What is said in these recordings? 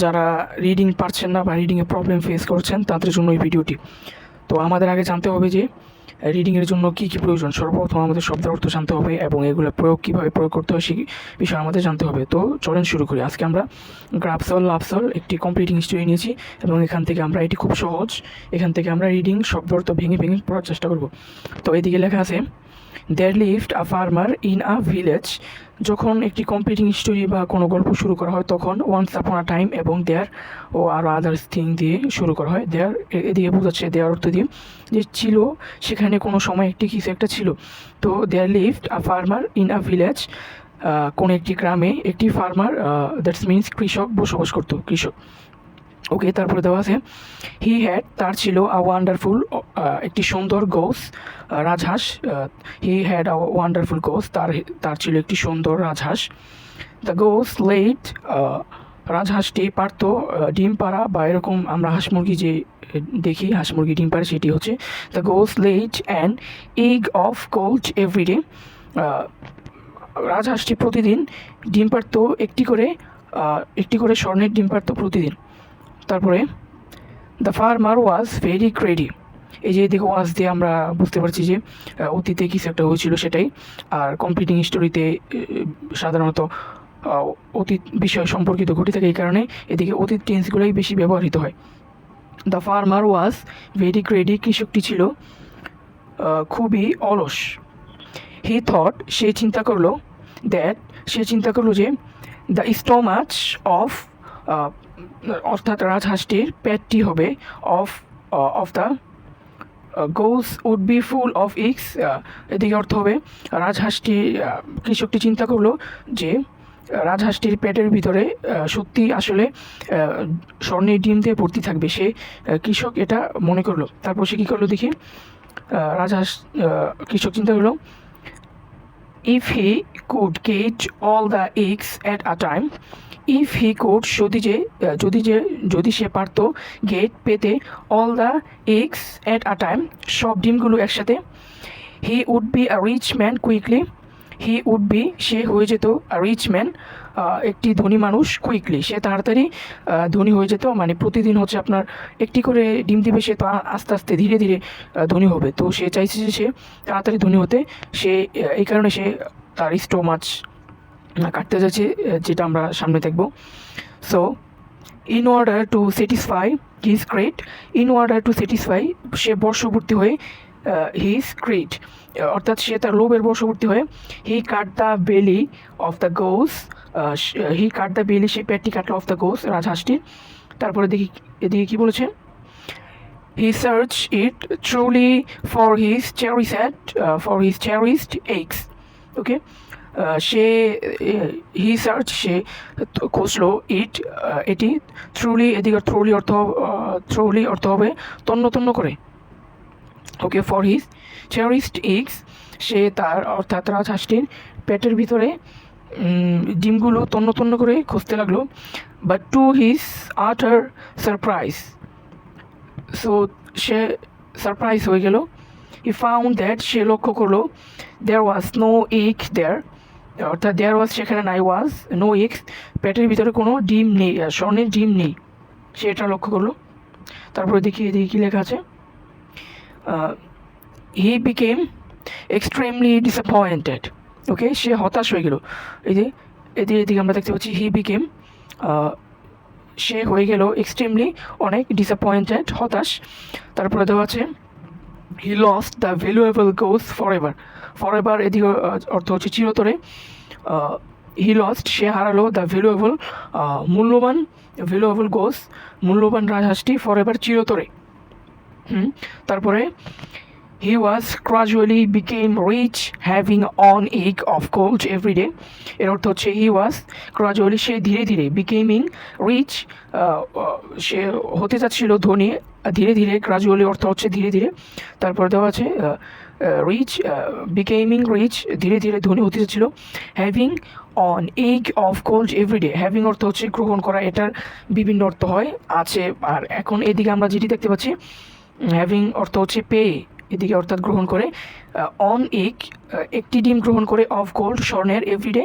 যারা রিডিং পারছেন না বা রিডিংয়ে প্রবলেম ফেস করছেন তাদের জন্য এই ভিডিওটি। তো আমাদের আগে জানতে হবে যে রিডিংয়ের জন্য কী কী প্রয়োজন। সর্বপ্রথম আমাদের শব্দের অর্থ জানতে হবে এবং এগুলো প্রয়োগ কীভাবে প্রয়োগ করতে হয় সেই বিষয়ে আমাদের জানতে হবে। তো চলেন শুরু করি। আজকে আমরা গ্রাফসল লাভসল একটি কমপ্লিটিং স্টোরি নিয়েছি এবং এখান থেকে আমরা এটি খুব সহজ, এখান থেকে আমরা রিডিং শব্দ অর্থ ভেঙে ভেঙে পড়ার চেষ্টা করব। তো এদিকে লেখা আছে there lived a farmer in a village. যখন একটি কমপ্লিটিং স্টোরি বা কোনো গল্প শুরু করা হয় তখন ওয়ান্স আপন আ টাইম এবং দেয়ার ও আরও আদার্স থিং দিয়ে শুরু করা হয়। দেয়ার এদিকে বোঝাচ্ছে দেয়ার অর্থ দিয়ে যে ছিল, সেখানে কোনো সময় একটি কিছু একটা ছিল। তো there lived a farmer in a village, কোনো একটি গ্রামে একটি ফার্মার, দ্যাটস মিনস কৃষক বসবাস করতো, কৃষক। ওকে, তারপরে দেওয়া আছে হি হ্যাড, তার ছিল আ ওয়ান্ডারফুল, একটি সুন্দর গোস, রাজহাঁস। হি হ্যাড আ ওয়ান্ডারফুল গোস, তার ছিল একটি সুন্দর রাজহাঁস। দ্য গোস লেড, রাজহাঁসটি পারত ডিম পাড়া, বা এরকম আমরা হাঁস মুরগি যে দেখি হাঁস মুরগি ডিম পাড়ে সেটি হচ্ছে the goose laid an egg of gold everyday. রাজহাঁসটি প্রতিদিন ডিম পারত একটি করে স্বর্ণের ডিম পারত প্রতিদিন। তারপরে the farmer was very greedy. এই যে এদিকে ওয়াজ দিয়ে আমরা বুঝতে পারছি যে অতীতে কিছু একটা হয়েছিল সেটাই। আর কমপ্লিটিং স্টোরিতে সাধারণত অতীত বিষয় সম্পর্কিত ঘটে থাকে, এই কারণে এদিকে অতীত টেন্সগুলোই বেশি ব্যবহৃত হয়। The farmer was very greedy, কৃষকটি ছিল খুবই অলস। হি থট, সে চিন্তা করলো যে দ্য স্টোমাচ অফ, অর্থাৎ রাজহাঁসটির পেটটি হবে of the goose would be full of eggs. এদিকে অর্থ হবে রাজহাঁসটি, কৃষকটি চিন্তা করলো যে রাজহাঁসটির পেটের ভিতরে সত্যি আসলে স্বর্ণের ডিম দিয়ে ভর্তি থাকবে। সে কৃষক এটা মনে করলো। তারপর সে কী করলো দেখি, কৃষক চিন্তা করলো if he could get all the eggs at a time. If he could, যদি সে পারত গেট পেতে all the eggs at a time, সব ডিমগুলো একসাথে। He would be a rich man quickly. He would be, সে হয়ে যেত, আ রিচ ম্যান, একটি ধনী মানুষ, কুইকলি, সে তাড়াতাড়ি ধনী হয়ে যেত। মানে প্রতিদিন হচ্ছে আপনার একটি করে ডিম দিবে, সে তো আস্তে আস্তে ধীরে ধীরে ধনী হবে। তো সে চাইছে যে সে তাড়াতাড়ি ধনী হতে, সে এই কারণে সে তার স্টোমাচ কাটতে যাচ্ছে, যেটা আমরা সামনে দেখব। So in order to satisfy his greed, সে বর্ষবর্তী হয়ে হিজ গ্রেট, অর্থাৎ সে তার লোভের বর্ষবর্তী হয়ে he cut the belly of the goose, সে পেটটি কাটলো অফ দ্য গোস, রাজহাঁসটির। তারপরে এদিকে কী বলেছে, he search it thoroughly for his cherished eggs. Okay, সে খুঁজলো এটি, এদিকে থ্রুলি অর্থ হবে তন্ন তন্ন করে। Okay, for his cherished eggs, সে তার অর্থাৎ রাজহাঁসটির পেটের ভিতরে ডিমগুলো তন্ন তন্ন করে খুঁজতে লাগলো। বাট টু হিজ আটার সারপ্রাইজ, সো সে সারপ্রাইজ হয়ে গেল। হি ফাউন্ড দ্যাট, সে লক্ষ্য করলো দেয়ার ওয়াজ নো এগ দেয়ার, অর্থাৎ দেয়ার ওয়াজ সেখানে নাই, ওয়াজ নো এগস, পেটের ভিতরে কোনো ডিম নেই, স্বর্ণের ডিম নেই, সে এটা লক্ষ্য করলো। তারপরে এদিকে কী লেখা আছে, হি বিকেম এক্সট্রিমলি ডিসঅ্যাপয়েন্টেড। ওকে, সে হতাশ হয়ে গেল। এদিকে আমরা দেখতে পাচ্ছি হি বিকেম, সে হয়ে গেল এক্সট্রিমলি অনেক, ডিসঅ্যাপয়েন্টেড হতাশ। তারপরে দেওয়া আছে he lost the valuable goes forever এদিকে অর্থ হচ্ছে চিরতরে। হি লস্ট, সে হারালো, দ্য ভ্যালুয়েবল গোস, মূল্যবান রাজহাঁসটি, ফরএভার চিরতরে। তারপরে he was gradually became rich having an egg of gold everyday. এর অর্থ হচ্ছে হি ওয়াজ গ্রাজুয়ালি, সে ধীরে ধীরে, বিকেমিং রিচ, সে হতে যাচ্ছিল ধনী ধীরে ধীরে, গ্রাজুয়ালি অর্থ হচ্ছে ধীরে ধীরে। তারপর দেওয়া আছে রিচ, বিকেমিং রিচ, ধীরে ধীরে ধনী হতে যাচ্ছিল। Having an egg of gold every day, having অর্থ হচ্ছে গ্রহণ করা, এটার বিভিন্ন অর্থ হয় আছে। আর এখন এদিকে আমরা যেটি দেখতে পাচ্ছি, হ্যাভিং অর্থ হচ্ছে পে, এদিকে অর্থাৎ গ্রহণ করে অন এগ একটি ডিম গ্রহণ করে অফ গোল্ড স্বর্ণের এভরিডে,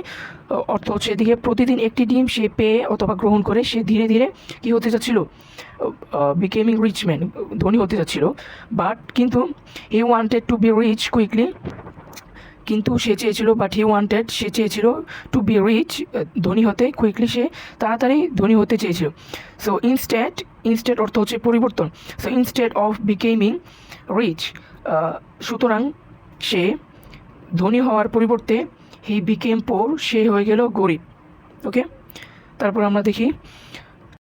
অর্থ হচ্ছে এদিকে প্রতিদিন একটি ডিম সে পেয়ে অথবা গ্রহণ করে সে ধীরে ধীরে কী হতে যাচ্ছিল, বিকেমিং রিচ ম্যান, ধনী হতে যাচ্ছিল। বাট কিন্তু he wanted to be rich quickly, কিন্তু সে চেয়েছিল, বাট হি ওয়ান্টেড, সে চেয়েছিল টু বি রিচ, ধনী হতে, কুইকলি, সে তাড়াতাড়ি ধনী হতে চেয়েছিল। সো ইনস্টেড অর্থ হচ্ছে পরিবর্তন। সো ইনস্টেড অফ বিকেমিং রিচ, সুতরাং সে ধনী হওয়ার পরিবর্তে হি বিকেম পোর, সে হয়ে গেল গরিব। ওকে, তারপর আমরা দেখি